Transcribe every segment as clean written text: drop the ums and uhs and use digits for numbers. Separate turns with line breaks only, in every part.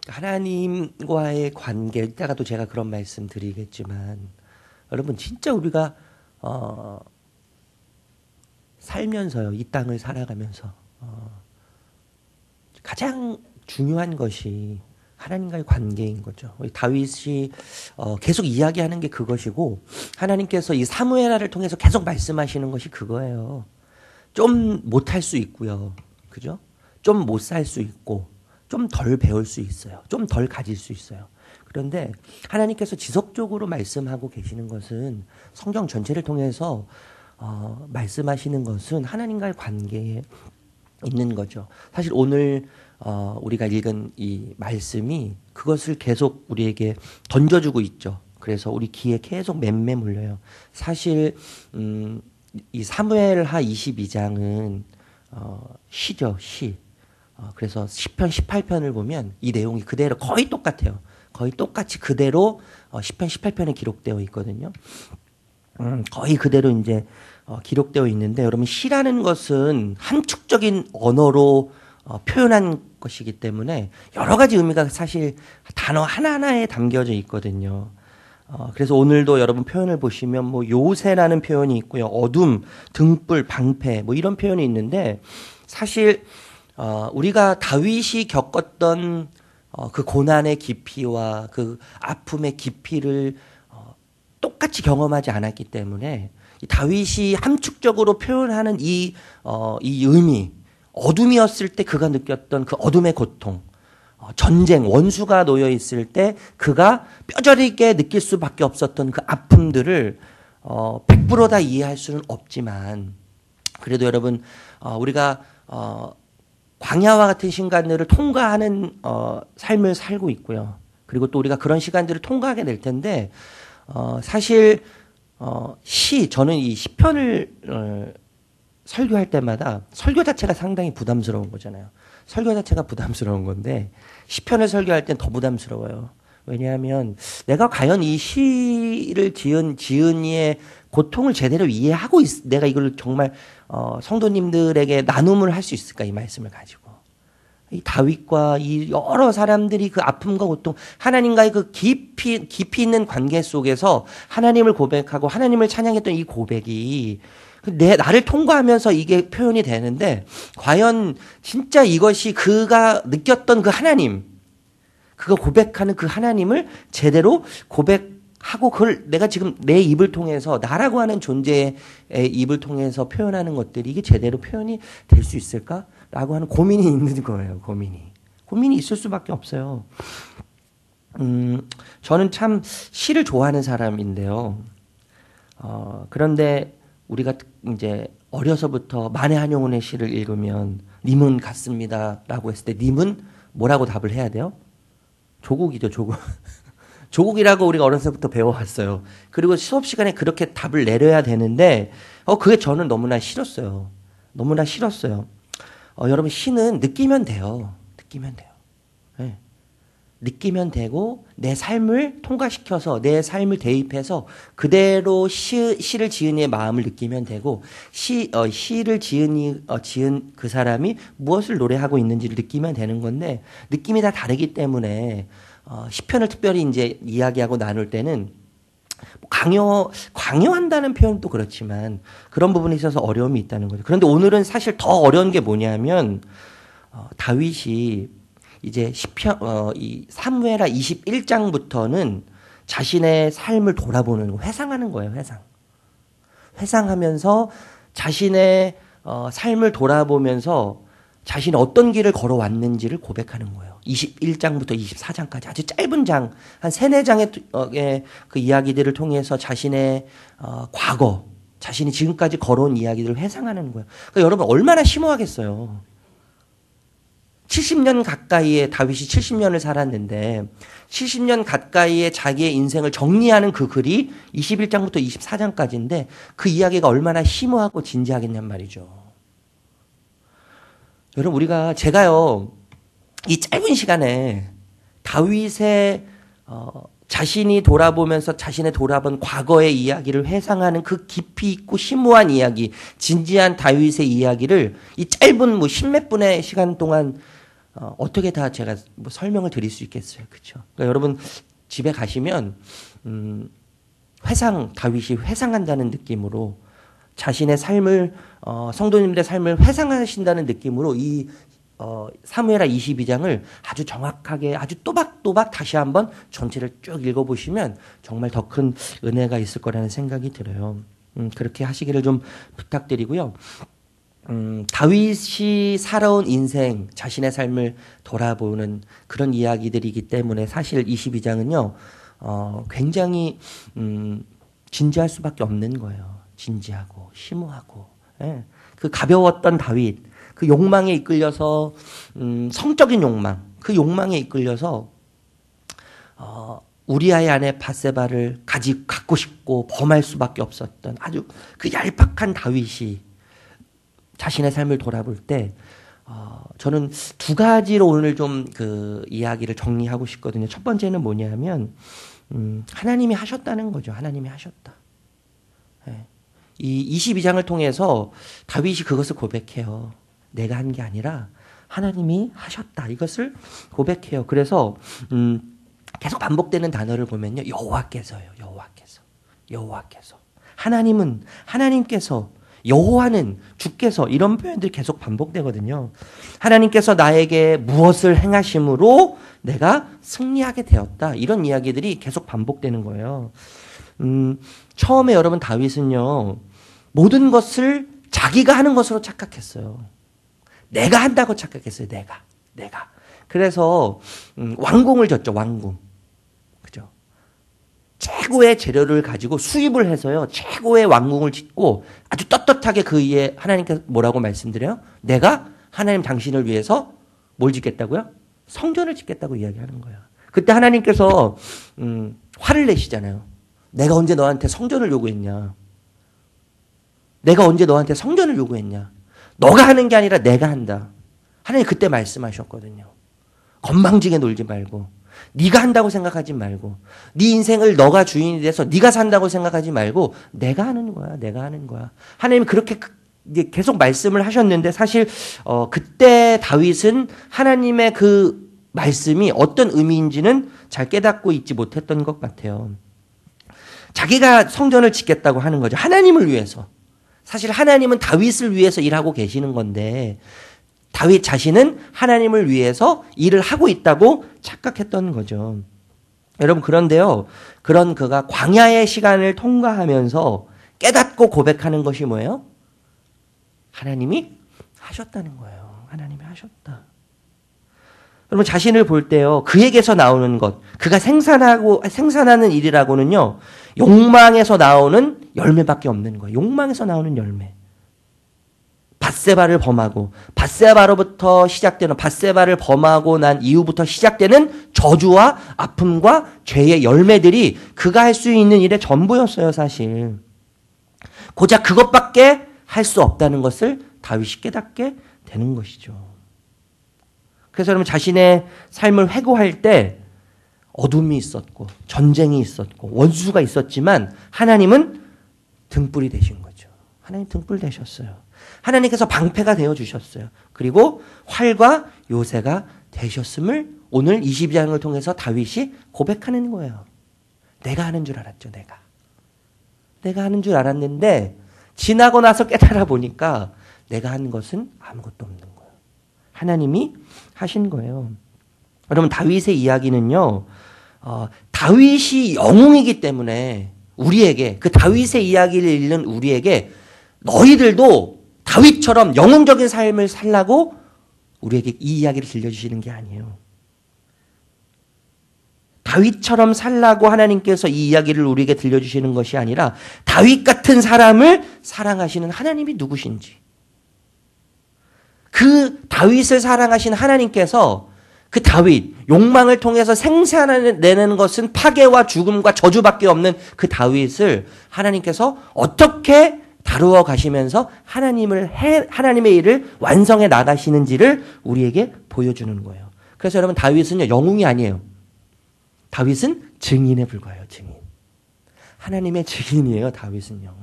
하나님과의 관계, 이따가도 제가 그런 말씀 드리겠지만, 여러분 진짜 우리가 살면서요, 이 땅을 살아가면서 가장 중요한 것이 하나님과의 관계인 거죠. 다윗이 계속 이야기하는 게 그것이고, 하나님께서 이 사무엘하를 통해서 계속 말씀하시는 것이 그거예요. 좀 못할 수 있고요, 그죠? 좀 못 살 수 있고, 좀 덜 배울 수 있어요. 좀 덜 가질 수 있어요. 그런데 하나님께서 지속적으로 말씀하고 계시는 것은, 성경 전체를 통해서 말씀하시는 것은 하나님과의 관계에 있는 거죠. 사실 오늘 우리가 읽은 이 말씀이 그것을 계속 우리에게 던져주고 있죠. 그래서 우리 귀에 계속 맴매 물려요. 사실 이 사무엘하 22장은 시죠, 시. 그래서 시편 18편을 보면 이 내용이 그대로 거의 똑같아요. 거의 똑같이 그대로 시편 18편에 기록되어 있거든요. 거의 그대로 이제 기록되어 있는데, 여러분 시라는 것은 함축적인 언어로 표현한 것이기 때문에 여러 가지 의미가 사실 단어 하나하나에 담겨져 있거든요. 그래서 오늘도 여러분 표현을 보시면 뭐 요새라는 표현이 있고요, 어둠, 등불, 방패, 뭐 이런 표현이 있는데, 사실 우리가 다윗이 겪었던 그 고난의 깊이와 그 아픔의 깊이를 똑같이 경험하지 않았기 때문에, 다윗이 함축적으로 표현하는 이 의미, 어둠이었을 때 그가 느꼈던 그 어둠의 고통, 전쟁, 원수가 놓여 있을 때 그가 뼈저리게 느낄 수밖에 없었던 그 아픔들을 100% 다 이해할 수는 없지만, 그래도 여러분 우리가 광야와 같은 시간들을 통과하는 삶을 살고 있고요. 그리고 또 우리가 그런 시간들을 통과하게 될 텐데, 사실 저는 이 시편을 설교할 때마다 설교 자체가 상당히 부담스러운 거잖아요. 설교 자체가 부담스러운 건데 시편을 설교할 땐 더 부담스러워요. 왜냐하면 내가 과연 이 시를 지은 이의 고통을 제대로 이해하고 내가 이걸 정말 성도님들에게 나눔을 할 수 있을까, 이 말씀을 가지고. 이 다윗과 이 여러 사람들이 그 아픔과 고통, 하나님과의 그 깊이 있는 관계 속에서 하나님을 고백하고 하나님을 찬양했던 이 고백이 나를 통과하면서 이게 표현이 되는데, 과연 진짜 이것이 그가 느꼈던 그 하나님, 그가 고백하는 그 하나님을 제대로 고백하고 그걸 내가 지금 내 입을 통해서, 나라고 하는 존재의 입을 통해서 표현하는 것들이 이게 제대로 표현이 될 수 있을까라고 하는 고민이 있는 거예요. 고민이 있을 수밖에 없어요. 저는 참 시를 좋아하는 사람인데요. 그런데 우리가 이제 어려서부터 만해 한용운의 시를 읽으면 님은 같습니다라고 했을 때 님은 뭐라고 답을 해야 돼요? 조국이죠, 조국. 조국이라고 우리가 어려서부터 배워왔어요. 그리고 수업 시간에 그렇게 답을 내려야 되는데 그게 저는 너무나 싫었어요. 너무나 싫었어요. 여러분 시는 느끼면 돼요. 네. 느끼면 되고 내 삶을 통과시켜서 내 삶을 대입해서 그대로 시를 지은 이의 마음을 느끼면 되고, 시를 지은 그 사람이 무엇을 노래하고 있는지를 느끼면 되는 건데, 느낌이 다 다르기 때문에 시편을 특별히 이제 이야기하고 나눌 때는 강요한다는 표현도 그렇지만 그런 부분에 있어서 어려움이 있다는 거죠. 그런데 오늘은 사실 더 어려운 게 뭐냐면, 다윗이 이제 이 사무엘하 21장부터는 자신의 삶을 돌아보는 거, 회상하는 거예요. 회상하면서 자신의 삶을 돌아보면서 자신이 어떤 길을 걸어왔는지를 고백하는 거예요. 21장부터 24장까지 아주 짧은 장, 한 3, 4장의 그 이야기들을 통해서 자신의 과거, 자신이 지금까지 걸어온 이야기들을 회상하는 거예요. 그러니까 여러분 얼마나 심오하겠어요. 70년 가까이에 다윗이 70년을 살았는데 70년 가까이의 자기의 인생을 정리하는 그 글이 21장부터 24장까지인데 그 이야기가 얼마나 심오하고 진지하겠냔 말이죠. 여러분 제가요 이 짧은 시간에 다윗의 자신이 돌아보면서 자신의 돌아본 과거의 이야기를 회상하는 그 깊이 있고 심오한 이야기, 진지한 다윗의 이야기를 이 짧은 뭐 십몇 분의 시간 동안 어떻게 다 제가 뭐 설명을 드릴 수 있겠어요. 그렇죠? 그러니까 여러분 집에 가시면 다윗이 회상한다는 느낌으로 자신의 삶을 성도님들의 삶을 회상하신다는 느낌으로 이 사무엘하 22장을 아주 정확하게 아주 또박또박 다시 한번 전체를 쭉 읽어보시면 정말 더 큰 은혜가 있을 거라는 생각이 들어요. 그렇게 하시기를 좀 부탁드리고요. 다윗이 살아온 인생, 자신의 삶을 돌아보는 그런 이야기들이기 때문에 사실 22장은요, 굉장히 진지할 수밖에 없는 거예요. 진지하고 심오하고, 예. 그 가벼웠던 다윗, 그 욕망에 이끌려서 성적인 욕망, 그 욕망에 이끌려서 우리아의 아내 밧세바를 갖고 싶고 범할 수밖에 없었던 아주 그 얄팍한 다윗이 자신의 삶을 돌아볼 때 저는 두 가지로 오늘 좀 그 이야기를 정리하고 싶거든요. 첫 번째는 뭐냐면 하나님이 하셨다는 거죠. 하나님이 하셨다. 예. 이 22장을 통해서 다윗이 그것을 고백해요. 내가 한 게 아니라 하나님이 하셨다. 이것을 고백해요. 그래서 계속 반복되는 단어를 보면요. 여호와께서요. 여호와께서. 하나님께서, 여호와는, 주께서, 이런 표현들이 계속 반복되거든요. 하나님께서 나에게 무엇을 행하심으로 내가 승리하게 되었다. 이런 이야기들이 계속 반복되는 거예요. 처음에 여러분 다윗은요. 모든 것을 자기가 하는 것으로 착각했어요. 내가 한다고 착각했어요. 내가. 그래서 왕궁을 졌죠. 왕궁. 그죠? 최고의 재료를 가지고 수입을 해서요. 최고의 왕궁을 짓고 아주 떳떳하게 그 위에 하나님께서 뭐라고 말씀드려요? 내가 하나님 당신을 위해서 뭘 짓겠다고요? 성전을 짓겠다고 이야기하는 거예요. 그때 하나님께서 화를 내시잖아요. 내가 언제 너한테 성전을 요구했냐? 너가 하는 게 아니라 내가 한다. 하나님 그때 말씀하셨거든요. 건방지게 놀지 말고 네가 한다고 생각하지 말고 네 인생을 너가 주인이 돼서 네가 산다고 생각하지 말고 내가 하는 거야. 하나님이 그렇게 계속 말씀을 하셨는데 사실 그때 다윗은 하나님의 그 말씀이 어떤 의미인지는 잘 깨닫고 있지 못했던 것 같아요. 자기가 성전을 짓겠다고 하는 거죠. 하나님을 위해서. 사실 하나님은 다윗을 위해서 일하고 계시는 건데 다윗 자신은 하나님을 위해서 일을 하고 있다고 착각했던 거죠. 여러분 그런데요. 그런 그가 광야의 시간을 통과하면서 깨닫고 고백하는 것이 뭐예요? 하나님이 하셨다는 거예요. 하나님이 하셨다. 여러분 자신을 볼 때요. 그에게서 나오는 것, 그가 생산하는 일이라고는요. 욕망에서 나오는 열매밖에 없는 거예요. 욕망에서 나오는 열매. 밧세바를 범하고 밧세바를 범하고 난 이후부터 시작되는 저주와 아픔과 죄의 열매들이 그가 할 수 있는 일의 전부였어요, 사실. 고작 그것밖에 할 수 없다는 것을 다윗이 깨닫게 되는 것이죠. 그래서 여러분 자신의 삶을 회고할 때 어둠이 있었고 전쟁이 있었고 원수가 있었지만 하나님은 등불이 되신 거죠. 하나님 등불 되셨어요. 하나님께서 방패가 되어주셨어요. 그리고 활과 요새가 되셨음을 오늘 22장을 통해서 다윗이 고백하는 거예요. 내가 하는 줄 알았죠. 내가 하는 줄 알았는데 지나고 나서 깨달아 보니까 내가 하는 것은 아무것도 없는 거예요. 하나님이 하신 거예요. 여러분 다윗의 이야기는요. 다윗이 영웅이기 때문에 우리에게 그 다윗의 이야기를 읽는 우리에게 너희들도 다윗처럼 영웅적인 삶을 살라고 우리에게 이 이야기를 들려주시는 게 아니에요. 다윗처럼 살라고 하나님께서 이 이야기를 우리에게 들려주시는 것이 아니라 다윗 같은 사람을 사랑하시는 하나님이 누구신지 그 다윗을 사랑하신 하나님께서 그 다윗, 욕망을 통해서 생산해내는 것은 파괴와 죽음과 저주밖에 없는 그 다윗을 하나님께서 어떻게 다루어 가시면서 하나님의 일을 완성해 나가시는지를 우리에게 보여주는 거예요. 그래서 여러분 다윗은요, 영웅이 아니에요. 다윗은 증인에 불과해요, 증인. 하나님의 증인이에요, 다윗은요.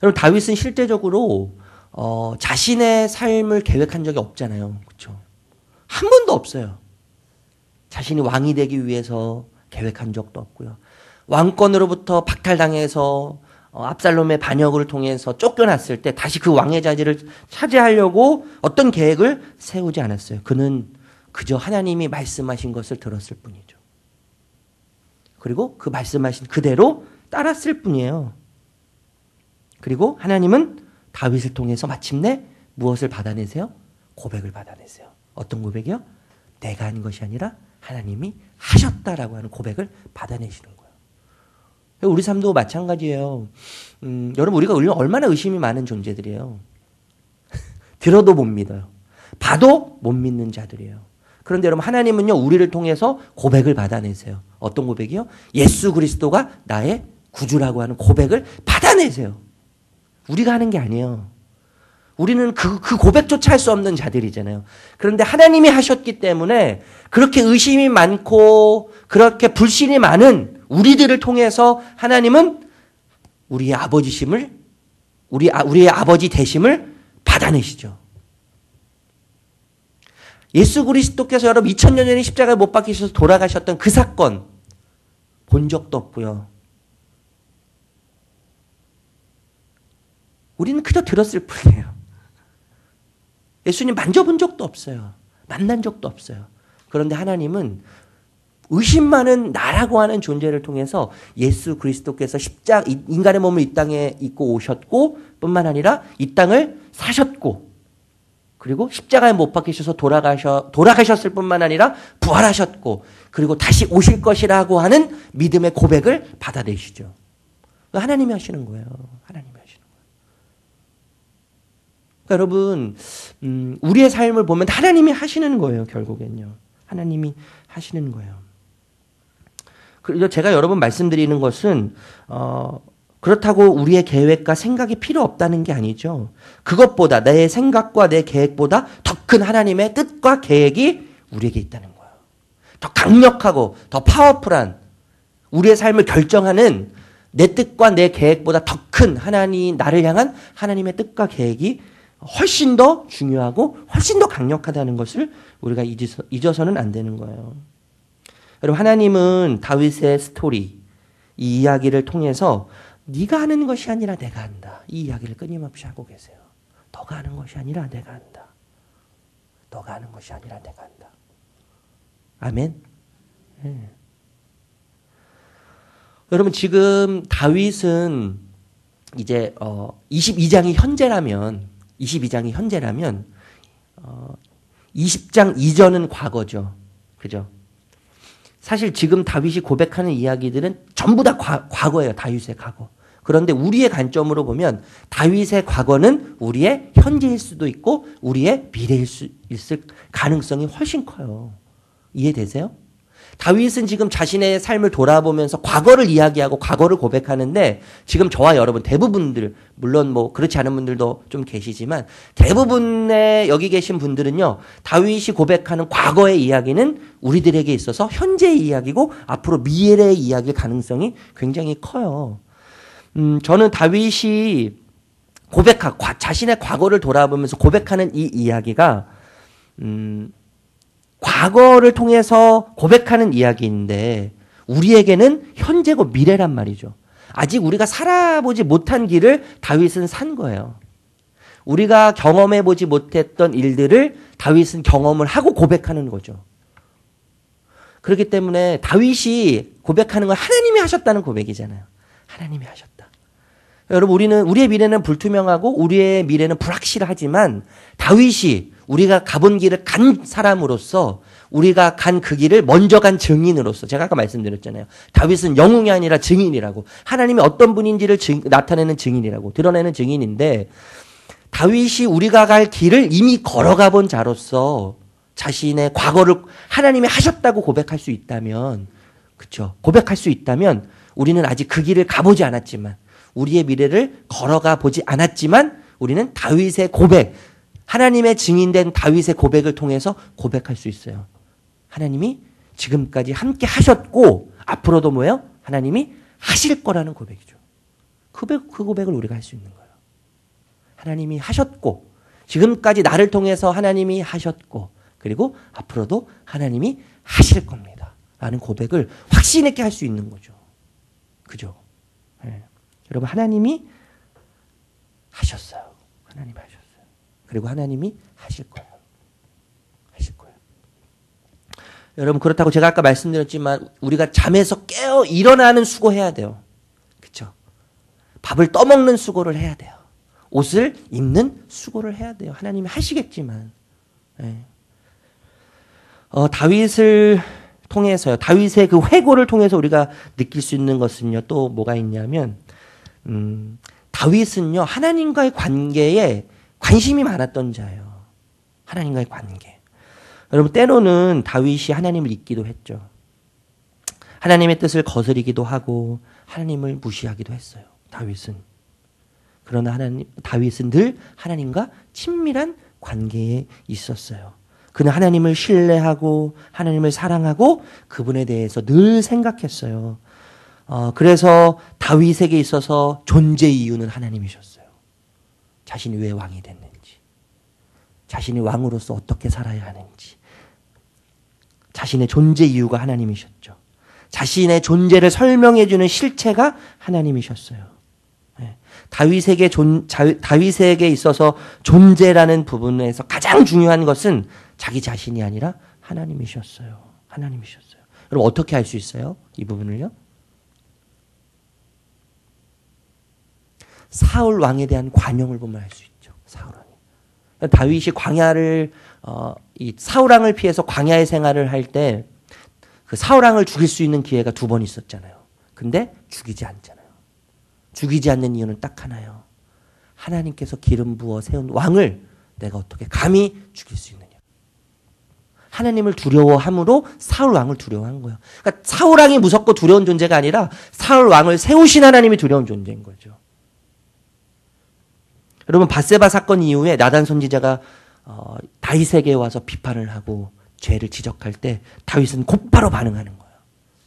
여러분 다윗은 실제적으로 자신의 삶을 계획한 적이 없잖아요. 그렇죠? 한 번도 없어요. 자신이 왕이 되기 위해서 계획한 적도 없고요. 왕권으로부터 박탈당해서 압살롬의 반역을 통해서 쫓겨났을 때 다시 그 왕의 자리를 차지하려고 어떤 계획을 세우지 않았어요. 그는 그저 하나님이 말씀하신 것을 들었을 뿐이죠. 그리고 그 말씀하신 그대로 따랐을 뿐이에요. 그리고 하나님은 다윗을 통해서 마침내 무엇을 받아내세요? 고백을 받아내세요. 어떤 고백이요? 내가 한 것이 아니라 하나님이 하셨다라고 하는 고백을 받아내시는 거예요. 우리 삶도 마찬가지예요. 여러분 우리가 얼마나 의심이 많은 존재들이에요. 들어도 못 믿어요. 봐도 못 믿는 자들이에요. 그런데 여러분 하나님은요 우리를 통해서 고백을 받아내세요. 어떤 고백이요? 예수 그리스도가 나의 구주라고 하는 고백을 받아내세요. 우리가 하는 게 아니에요. 우리는 그 고백조차 할 수 없는 자들이잖아요. 그런데 하나님이 하셨기 때문에 그렇게 의심이 많고 그렇게 불신이 많은 우리들을 통해서 하나님은 우리의 아버지심을 우리의 아버지 되심을 받아내시죠. 예수 그리스도께서 여러분 2000년 전에 십자가에 못 박히셔서 돌아가셨던 그 사건 본 적도 없고요. 우리는 그저 들었을 뿐이에요. 예수님 만져본 적도 없어요. 만난 적도 없어요. 그런데 하나님은 의심 많은 나라고 하는 존재를 통해서 예수 그리스도께서 인간의 몸을 이 땅에 입고 오셨고 뿐만 아니라 이 땅을 사셨고 그리고 십자가에 못 박히셔서 돌아가셨을 뿐만 아니라 부활하셨고 그리고 다시 오실 것이라고 하는 믿음의 고백을 받아내시죠. 하나님이 하시는 거예요. 하나님이 하시는 거예요. 그러니까 여러분 우리의 삶을 보면 하나님이 하시는 거예요. 결국엔요. 하나님이 하시는 거예요. 그래서 제가 여러 번 말씀드리는 것은 그렇다고 우리의 계획과 생각이 필요 없다는 게 아니죠. 그것보다 내 생각과 내 계획보다 더 큰 하나님의 뜻과 계획이 우리에게 있다는 거예요. 더 강력하고 더 파워풀한 우리의 삶을 결정하는 내 뜻과 내 계획보다 더 큰 나를 향한 하나님의 뜻과 계획이 훨씬 더 중요하고 훨씬 더 강력하다는 것을 우리가 잊어서는 안 되는 거예요. 여러분 하나님은 다윗의 스토리 이 이야기를 통해서 네가 하는 것이 아니라 내가 한다. 이 이야기를 끊임없이 하고 계세요. 너가 하는 것이 아니라 내가 한다. 너가 하는 것이 아니라 내가 한다. 아멘. 네. 여러분 지금 다윗은 이제 22장이 현재라면 20장 이전은 과거죠. 그죠? 사실 지금 다윗이 고백하는 이야기들은 전부 다 과거예요. 다윗의 과거. 그런데 우리의 관점으로 보면 다윗의 과거는 우리의 현재일 수도 있고 우리의 미래일 수 있을 가능성이 훨씬 커요. 이해되세요? 다윗은 지금 자신의 삶을 돌아보면서 과거를 이야기하고 과거를 고백하는데 지금 저와 여러분 대부분들 물론 뭐 그렇지 않은 분들도 좀 계시지만 대부분의 여기 계신 분들은요. 다윗이 고백하는 과거의 이야기는 우리들에게 있어서 현재의 이야기고 앞으로 미래의 이야기일 가능성이 굉장히 커요. 저는 다윗이 자신의 과거를 돌아보면서 고백하는 이 이야기가 과거를 통해서 고백하는 이야기인데 우리에게는 현재고 미래란 말이죠. 아직 우리가 살아보지 못한 길을 다윗은 산 거예요. 우리가 경험해보지 못했던 일들을 다윗은 경험을 하고 고백하는 거죠. 그렇기 때문에 다윗이 고백하는 건 하나님이 하셨다는 고백이잖아요. 하나님이 하셨다. 여러분 우리의 미래는 불투명하고 우리의 미래는 불확실하지만 다윗이 우리가 가본 길을 간 사람으로서 우리가 간 그 길을 먼저 간 증인으로서 제가 아까 말씀드렸잖아요. 다윗은 영웅이 아니라 증인이라고 하나님이 어떤 분인지를 나타내는 증인이라고 드러내는 증인인데 다윗이 우리가 갈 길을 이미 걸어가 본 자로서 자신의 과거를 하나님이 하셨다고 고백할 수 있다면 그렇죠. 고백할 수 있다면 우리는 아직 그 길을 가보지 않았지만 우리의 미래를 걸어가 보지 않았지만 우리는 다윗의 고백 하나님의 증인된 다윗의 고백을 통해서 고백할 수 있어요. 하나님이 지금까지 함께 하셨고 앞으로도 뭐예요? 하나님이 하실 거라는 고백이죠. 그 고백을 우리가 할 수 있는 거예요. 하나님이 하셨고, 지금까지 나를 통해서 하나님이 하셨고, 그리고 앞으로도 하나님이 하실 겁니다. 라는 고백을 확신 있게 할 수 있는 거죠. 그죠? 네. 여러분, 하나님이 하셨어요. 하나님이 하셨어요. 그리고 하나님이 하실 거예요. 하실 거예요. 여러분, 그렇다고 제가 아까 말씀드렸지만 우리가 잠에서 깨어 일어나는 수고해야 돼요. 그렇죠? 밥을 떠먹는 수고를 해야 돼요. 옷을 입는 수고를 해야 돼요. 하나님이 하시겠지만. 네. 다윗을 통해서요. 다윗의 그 회고를 통해서 우리가 느낄 수 있는 것은요. 또 뭐가 있냐면 다윗은요. 하나님과의 관계에 관심이 많았던 자예요. 하나님과의 관계. 여러분, 때로는 다윗이 하나님을 잊기도 했죠. 하나님의 뜻을 거스리기도 하고 하나님을 무시하기도 했어요. 다윗은. 그러나 다윗은 늘 하나님과 친밀한 관계에 있었어요. 그는 하나님을 신뢰하고 하나님을 사랑하고 그분에 대해서 늘 생각했어요. 그래서 다윗에게 있어서 존재 이유는 하나님이셨어요. 자신이 왜 왕이 됐는지, 자신이 왕으로서 어떻게 살아야 하는지, 자신의 존재 이유가 하나님이셨죠. 자신의 존재를 설명해 주는 실체가 하나님이셨어요. 네. 다윗에게 있어서 존재라는 부분에서 가장 중요한 것은 자기 자신이 아니라 하나님이셨어요. 하나님이셨어요. 여러분, 어떻게 알 수 있어요? 이 부분을요? 사울 왕에 대한 관용을 보면 알 수 있죠. 사울 왕. 다윗이 광야를 이 사울 왕을 피해서 광야의 생활을 할 때 그 사울 왕을 죽일 수 있는 기회가 2번 있었잖아요. 근데 죽이지 않잖아요. 죽이지 않는 이유는 딱 하나예요. 하나님께서 기름 부어 세운 왕을 내가 어떻게 감히 죽일 수 있느냐. 하나님을 두려워함으로 사울 왕을 두려워한 거예요. 그러니까 사울 왕이 무섭고 두려운 존재가 아니라 사울 왕을 세우신 하나님이 두려운 존재인 거죠. 여러분, 밧세바 사건 이후에 나단 선지자가 다윗에게 와서 비판을 하고 죄를 지적할 때 다윗은 곧바로 반응하는 거예요.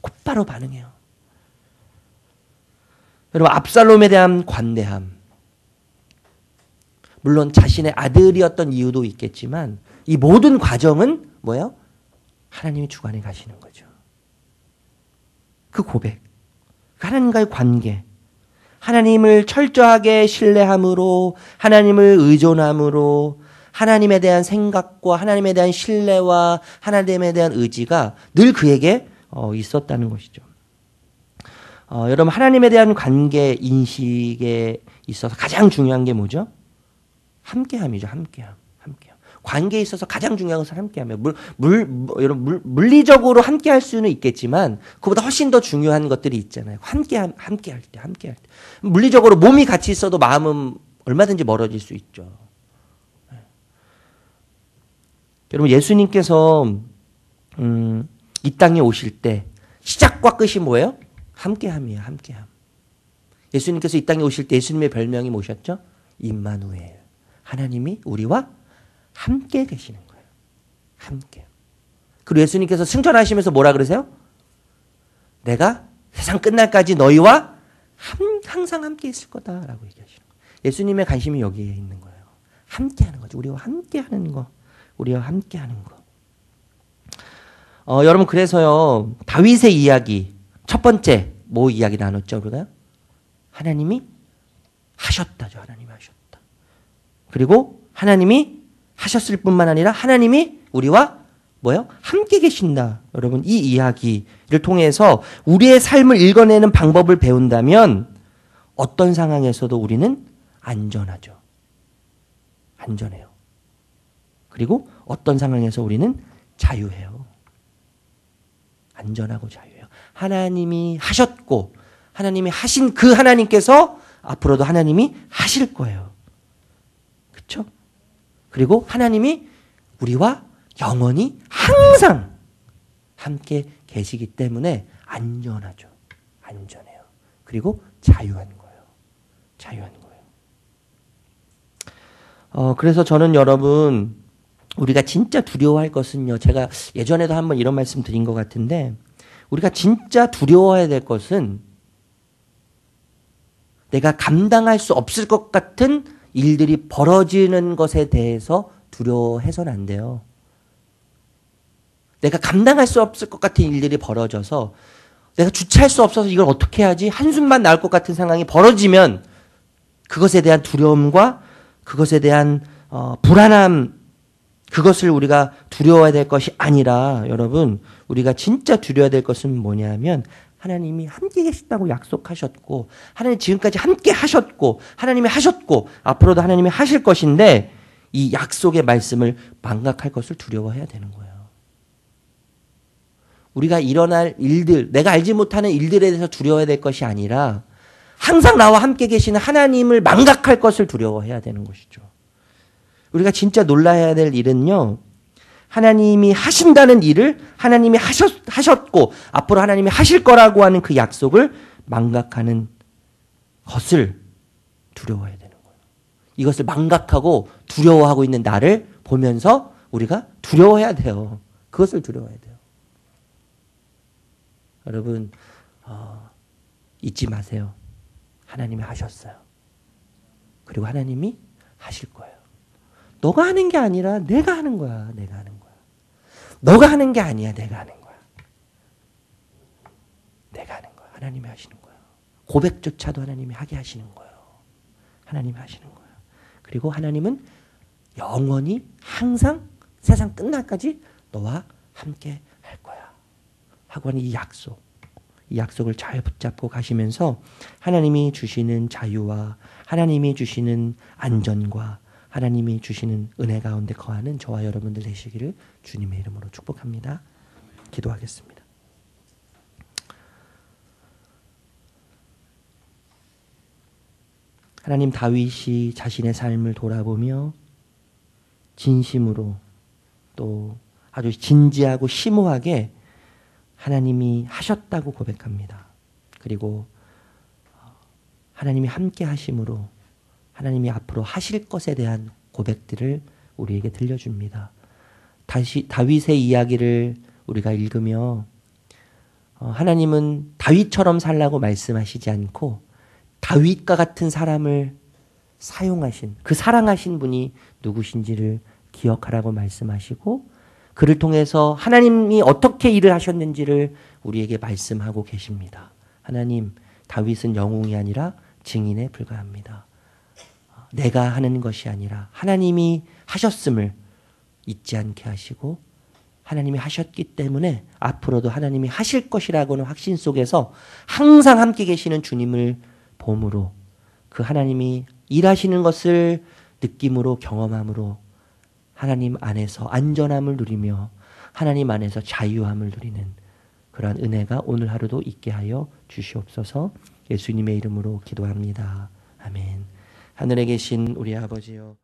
곧바로 반응해요. 여러분, 압살롬에 대한 관대함. 물론 자신의 아들이었던 이유도 있겠지만 이 모든 과정은 뭐예요? 하나님이 주관해 가시는 거죠. 그 고백. 하나님과의 관계. 하나님을 철저하게 신뢰함으로, 하나님을 의존함으로, 하나님에 대한 생각과 하나님에 대한 신뢰와 하나님에 대한 의지가 늘 그에게 있었다는 것이죠. 여러분, 하나님에 대한 관계 인식에 있어서 가장 중요한 게 뭐죠? 함께함이죠. 함께함. 관계에 있어서 가장 중요한 것은 함께함이에요. 여러분, 물리적으로 함께할 수는 있겠지만 그보다 훨씬 더 중요한 것들이 있잖아요. 함께할 때. 물리적으로 몸이 같이 있어도 마음은 얼마든지 멀어질 수 있죠. 여러분, 예수님께서 이 땅에 오실 때 시작과 끝이 뭐예요? 함께함이에요. 함께함. 예수님께서 이 땅에 오실 때 예수님의 별명이 뭐셨죠? 임마누엘. 하나님이 우리와 함께 계시는 거예요. 함께. 그리고 예수님께서 승천하시면서 뭐라 그러세요? 내가 세상 끝날까지 너희와 항상 함께 있을 거다라고 얘기하시는 거예요. 예수님의 관심이 여기에 있는 거예요. 함께 하는 거죠. 우리와 함께 하는 거. 우리와 함께 하는 거. 여러분, 그래서요, 다윗의 이야기, 첫 번째, 뭐 이야기 나눴죠, 우리가요? 하나님이 하셨다죠. 하나님이 하셨다. 그리고 하나님이 하셨을 뿐만 아니라 하나님이 우리와 뭐요? 함께 계신다. 여러분, 이 이야기를 통해서 우리의 삶을 읽어내는 방법을 배운다면 어떤 상황에서도 우리는 안전하죠. 안전해요. 그리고 어떤 상황에서 우리는 자유해요. 안전하고 자유해요. 하나님이 하셨고 하나님이 하신 그 하나님께서 앞으로도 하나님이 하실 거예요. 그렇죠? 그리고 하나님이 우리와 영원히 항상 함께 계시기 때문에 안전하죠. 안전해요. 그리고 자유한 거예요. 자유한 거예요. 그래서 저는 여러분, 우리가 진짜 두려워할 것은요, 제가 예전에도 한번 이런 말씀 드린 것 같은데, 우리가 진짜 두려워해야 될 것은 내가 감당할 수 없을 것 같은 일들이 벌어지는 것에 대해서 두려워해서는 안 돼요. 내가 감당할 수 없을 것 같은 일들이 벌어져서 내가 주체할 수 없어서 이걸 어떻게 하지? 한숨만 나올 것 같은 상황이 벌어지면 그것에 대한 두려움과 그것에 대한 불안함, 그것을 우리가 두려워해야 될 것이 아니라 여러분, 우리가 진짜 두려워야 될 것은 뭐냐면 하나님이 함께 계시다고 약속하셨고 하나님 지금까지 함께 하셨고 하나님이 하셨고 앞으로도 하나님이 하실 것인데 이 약속의 말씀을 망각할 것을 두려워해야 되는 거예요. 우리가 일어날 일들, 내가 알지 못하는 일들에 대해서 두려워해야 될 것이 아니라 항상 나와 함께 계시는 하나님을 망각할 것을 두려워해야 되는 것이죠. 우리가 진짜 놀라야 될 일은요, 하나님이 하신다는 일을 하나님이 하셨고 앞으로 하나님이 하실 거라고 하는 그 약속을 망각하는 것을 두려워해야 되는 거예요. 이것을 망각하고 두려워하고 있는 나를 보면서 우리가 두려워해야 돼요. 그것을 두려워해야 돼요. 여러분, 잊지 마세요. 하나님이 하셨어요. 그리고 하나님이 하실 거예요. 너가 하는 게 아니라 내가 하는 거야. 내가 하는 거야. 너가 하는 게 아니야. 내가 하는 거야. 내가 하는 거야. 하나님이 하시는 거야. 고백조차도 하나님이 하게 하시는 거예요. 하나님이 하시는 거예요. 그리고 하나님은 영원히 항상 세상 끝날까지 너와 함께 할 거야. 하고 하는 이 약속. 이 약속을 잘 붙잡고 가시면서 하나님이 주시는 자유와 하나님이 주시는 안전과 하나님이 주시는 은혜 가운데 거하는 저와 여러분들 되시기를 주님의 이름으로 축복합니다. 기도하겠습니다. 하나님, 다윗이 자신의 삶을 돌아보며 진심으로 또 아주 진지하고 심오하게 하나님이 하셨다고 고백합니다. 그리고 하나님이 함께 하심으로 하나님이 앞으로 하실 것에 대한 고백들을 우리에게 들려줍니다. 다시 다윗의 이야기를 우리가 읽으며 하나님은 다윗처럼 살라고 말씀하시지 않고 다윗과 같은 사람을 사용하신, 그 사랑하신 분이 누구신지를 기억하라고 말씀하시고 그를 통해서 하나님이 어떻게 일을 하셨는지를 우리에게 말씀하고 계십니다. 하나님, 다윗은 영웅이 아니라 증인에 불과합니다. 내가 하는 것이 아니라 하나님이 하셨음을 잊지 않게 하시고 하나님이 하셨기 때문에 앞으로도 하나님이 하실 것이라고는 확신 속에서 항상 함께 계시는 주님을 봄으로 그 하나님이 일하시는 것을 느낌으로 경험함으로 하나님 안에서 안전함을 누리며 하나님 안에서 자유함을 누리는 그러한 은혜가 오늘 하루도 있게 하여 주시옵소서. 예수님의 이름으로 기도합니다. 아멘. 하늘에 계신 우리 아버지여,